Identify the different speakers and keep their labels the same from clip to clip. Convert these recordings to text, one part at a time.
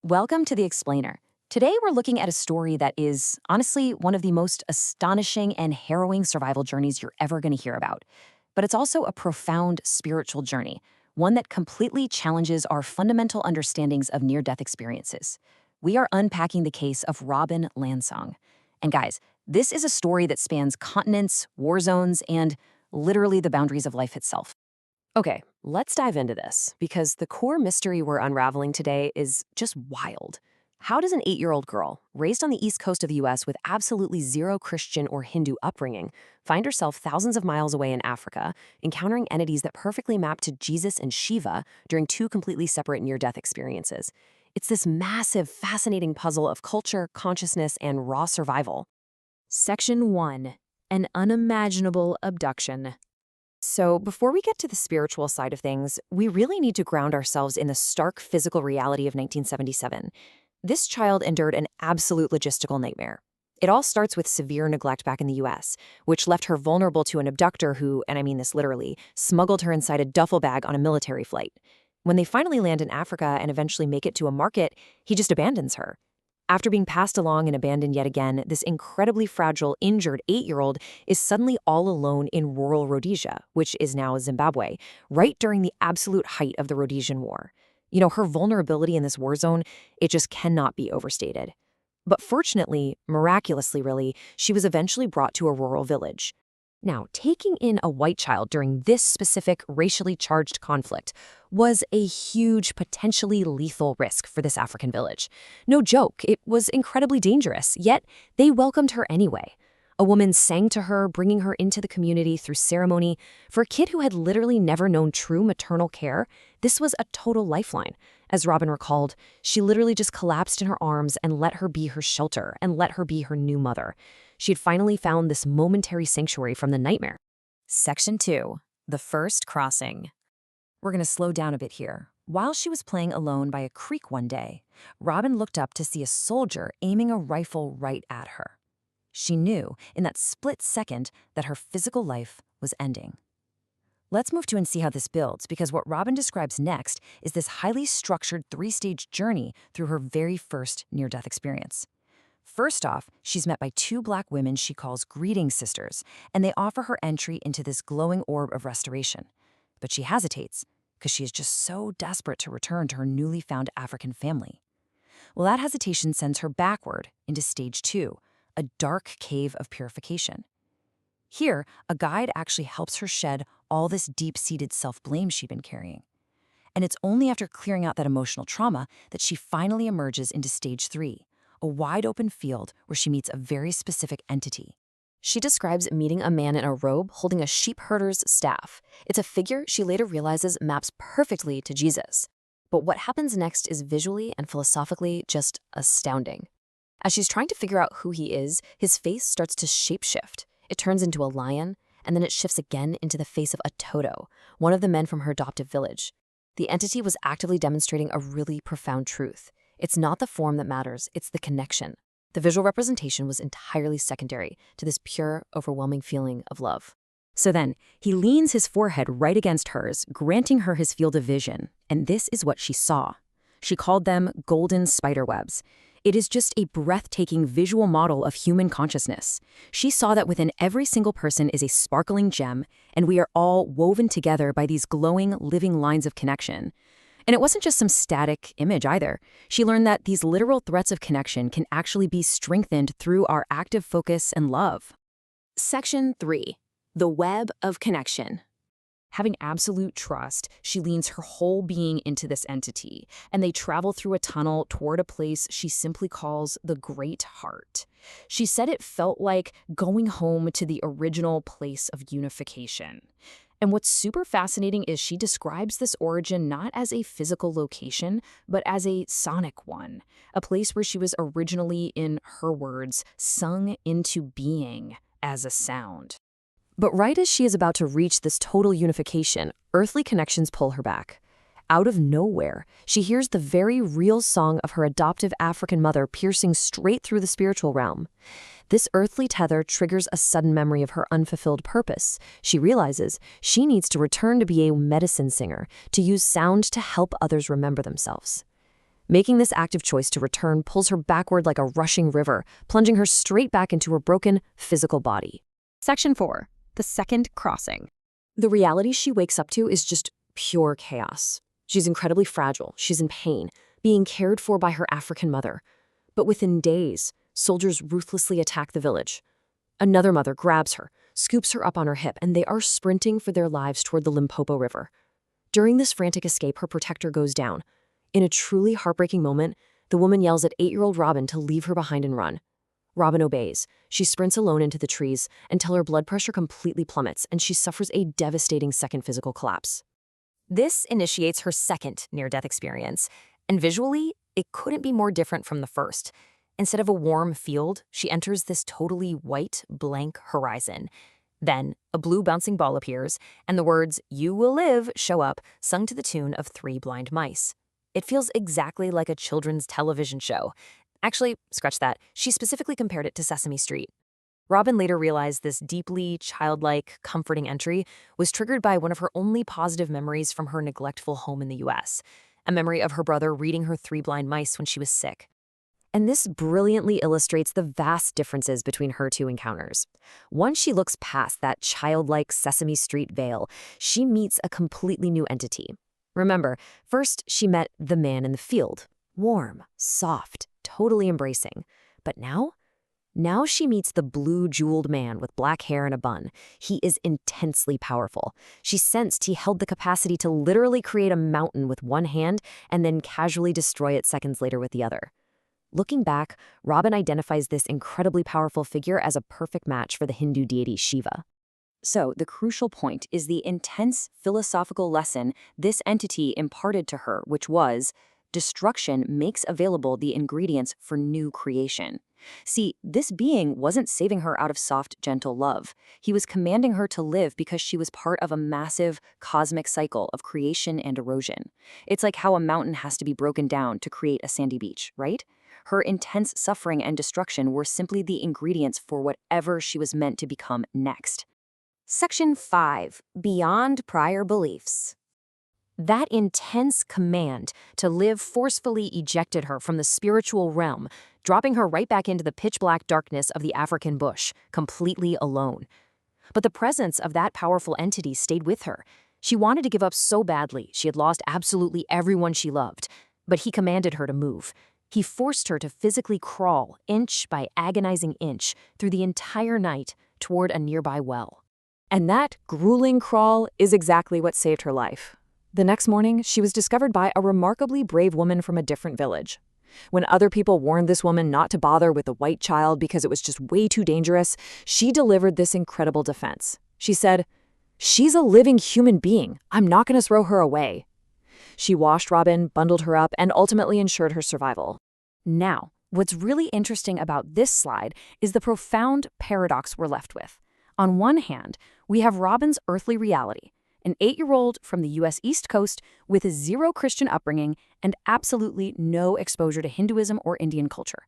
Speaker 1: Welcome to The Explainer. Today we're looking at a story that is, honestly, one of the most astonishing and harrowing survival journeys you're ever going to hear about. But it's also a profound spiritual journey, one that completely challenges our fundamental understandings of near-death experiences. We are unpacking the case of Robin Lansong. And guys, this is a story that spans continents, war zones, and literally the boundaries of life itself.
Speaker 2: Okay, let's dive into this because the core mystery we're unraveling today is just wild. How does an 8-year-old girl, raised on the east coast of the US with absolutely zero Christian or Hindu upbringing, find herself thousands of miles away in Africa, encountering entities that perfectly map to Jesus and Shiva during two completely separate near death experiences? It's this massive, fascinating puzzle of culture, consciousness, and raw survival.
Speaker 1: Section 1. An unimaginable abduction.
Speaker 2: So, before we get to the spiritual side of things, we really need to ground ourselves in the stark physical reality of 1977. This child endured an absolute logistical nightmare. It all starts with severe neglect back in the US, which left her vulnerable to an abductor who, and I mean this literally, smuggled her inside a duffel bag on a military flight. When they finally land in Africa and eventually make it to a market, he just abandons her. After being passed along and abandoned yet again, this incredibly fragile, injured 8-year-old is suddenly all alone in rural Rhodesia, which is now Zimbabwe, right during the absolute height of the Rhodesian War. Her vulnerability in this war zone, it just cannot be overstated. But fortunately, miraculously really, she was eventually brought to a rural village. Now, taking in a white child during this specific racially charged conflict was a huge, potentially lethal risk for this African village. No joke, it was incredibly dangerous, yet they welcomed her anyway. A woman sang to her, bringing her into the community through ceremony. For a kid who had literally never known true maternal care, this was a total lifeline. As Robin recalled, she literally just collapsed in her arms and let her be her shelter and let her be her new mother. She had finally found this momentary sanctuary from the nightmare.
Speaker 1: Section 2. The First Crossing. We're going to slow down a bit here. While she was playing alone by a creek one day, Robin looked up to see a soldier aiming a rifle right at her. She knew, in that split second, that her physical life was ending. Let's move to and see how this builds, because what Robin describes next is this highly structured three-stage journey through her very first near-death experience. First off, she's met by two Black women she calls greeting sisters, and they offer her entry into this glowing orb of restoration. But she hesitates, because she is just so desperate to return to her newly found African family. Well, that hesitation sends her backward into stage 2, a dark cave of purification. Here, a guide actually helps her shed all this deep-seated self-blame she'd been carrying. And it's only after clearing out that emotional trauma that she finally emerges into stage 3, a wide-open field where she meets a very specific entity.
Speaker 2: She describes meeting a man in a robe holding a sheep herder's staff. It's a figure she later realizes maps perfectly to Jesus. But what happens next is visually and philosophically just astounding. As she's trying to figure out who he is, his face starts to shapeshift. It turns into a lion, and then it shifts again into the face of a Toto, one of the men from her adoptive village. The entity was actively demonstrating a really profound truth. It's not the form that matters, it's the connection. The visual representation was entirely secondary to this pure, overwhelming feeling of love.
Speaker 1: So then, he leans his forehead right against hers, granting her his field of vision, and this is what she saw. She called them golden spiderwebs. It is just a breathtaking visual model of human consciousness. She saw that within every single person is a sparkling gem, and we are all woven together by these glowing, living lines of connection. And it wasn't just some static image either. She learned that these literal threads of connection can actually be strengthened through our active focus and love.
Speaker 2: Section 3. The Web of Connection.
Speaker 1: Having absolute trust, she leans her whole being into this entity, and they travel through a tunnel toward a place she simply calls the Great Heart. She said it felt like going home to the original place of unification. And what's super fascinating is she describes this origin not as a physical location, but as a sonic one, a place where she was originally, in her words, sung into being as a sound.
Speaker 2: But right as she is about to reach this total unification, earthly connections pull her back. Out of nowhere, she hears the very real song of her adoptive African mother piercing straight through the spiritual realm. This earthly tether triggers a sudden memory of her unfulfilled purpose. She realizes she needs to return to be a medicine singer, to use sound to help others remember themselves. Making this active choice to return pulls her backward like a rushing river, plunging her straight back into her broken physical body.
Speaker 3: Section 4. The second crossing.
Speaker 2: The reality she wakes up to is just pure chaos. She's incredibly fragile, she's in pain, being cared for by her African mother. But within days, soldiers ruthlessly attack the village. Another mother grabs her, scoops her up on her hip, and they are sprinting for their lives toward the Limpopo River. During this frantic escape, her protector goes down. In a truly heartbreaking moment, the woman yells at 8-year-old Robin to leave her behind and run. Robin obeys. She sprints alone into the trees until her blood pressure completely plummets and she suffers a devastating second physical collapse.
Speaker 1: This initiates her second near-death experience, and visually, it couldn't be more different from the first. Instead of a warm field, she enters this totally white, blank horizon. Then, a blue bouncing ball appears, and the words, "You will live," show up, sung to the tune of 3 blind mice. It feels exactly like a children's television show. Actually, scratch that, she specifically compared it to Sesame Street. Robin later realized this deeply childlike, comforting entry was triggered by one of her only positive memories from her neglectful home in the US, a memory of her brother reading her 3 blind mice when she was sick.
Speaker 2: And this brilliantly illustrates the vast differences between her two encounters. Once she looks past that childlike Sesame Street veil, she meets a completely new entity. Remember, first she met the man in the field. Warm, soft, totally embracing. But now she meets the blue jeweled man with black hair and a bun. He is intensely powerful. She sensed he held the capacity to literally create a mountain with one hand and then casually destroy it seconds later with the other. Looking back, Robin identifies this incredibly powerful figure as a perfect match for the Hindu deity Shiva. So, the crucial point is the intense philosophical lesson this entity imparted to her, which was, destruction makes available the ingredients for new creation. See, this being wasn't saving her out of soft, gentle love. He was commanding her to live because she was part of a massive, cosmic cycle of creation and erosion. It's like how a mountain has to be broken down to create a sandy beach, right? Her intense suffering and destruction were simply the ingredients for whatever she was meant to become next.
Speaker 1: Section 5. Beyond Prior Beliefs. That intense command to live forcefully ejected her from the spiritual realm, dropping her right back into the pitch-black darkness of the African bush, completely alone. But the presence of that powerful entity stayed with her. She wanted to give up so badly, she had lost absolutely everyone she loved. But he commanded her to move. He forced her to physically crawl, inch by agonizing inch, through the entire night toward a nearby well.
Speaker 2: And that grueling crawl is exactly what saved her life. The next morning, she was discovered by a remarkably brave woman from a different village. When other people warned this woman not to bother with the white child because it was just way too dangerous, she delivered this incredible defense. She said, "She's a living human being. I'm not going to throw her away." She washed Robin, bundled her up, and ultimately ensured her survival.
Speaker 1: Now, what's really interesting about this slide is the profound paradox we're left with. On one hand, we have Robin's earthly reality, an 8-year-old from the U.S. East Coast with a zero Christian upbringing and absolutely no exposure to Hinduism or Indian culture.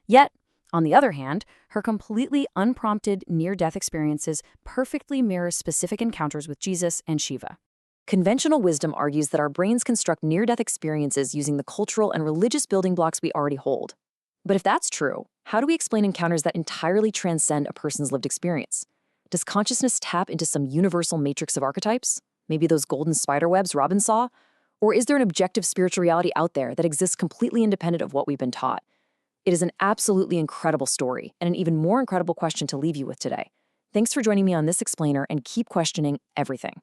Speaker 1: Yet, on the other hand, her completely unprompted near-death experiences perfectly mirror specific encounters with Jesus and Shiva.
Speaker 2: Conventional wisdom argues that our brains construct near-death experiences using the cultural and religious building blocks we already hold. But if that's true, how do we explain encounters that entirely transcend a person's lived experience? Does consciousness tap into some universal matrix of archetypes? Maybe those golden spiderwebs Robin saw? Or is there an objective spiritual reality out there that exists completely independent of what we've been taught? It is an absolutely incredible story and an even more incredible question to leave you with today. Thanks for joining me on this explainer, and keep questioning everything.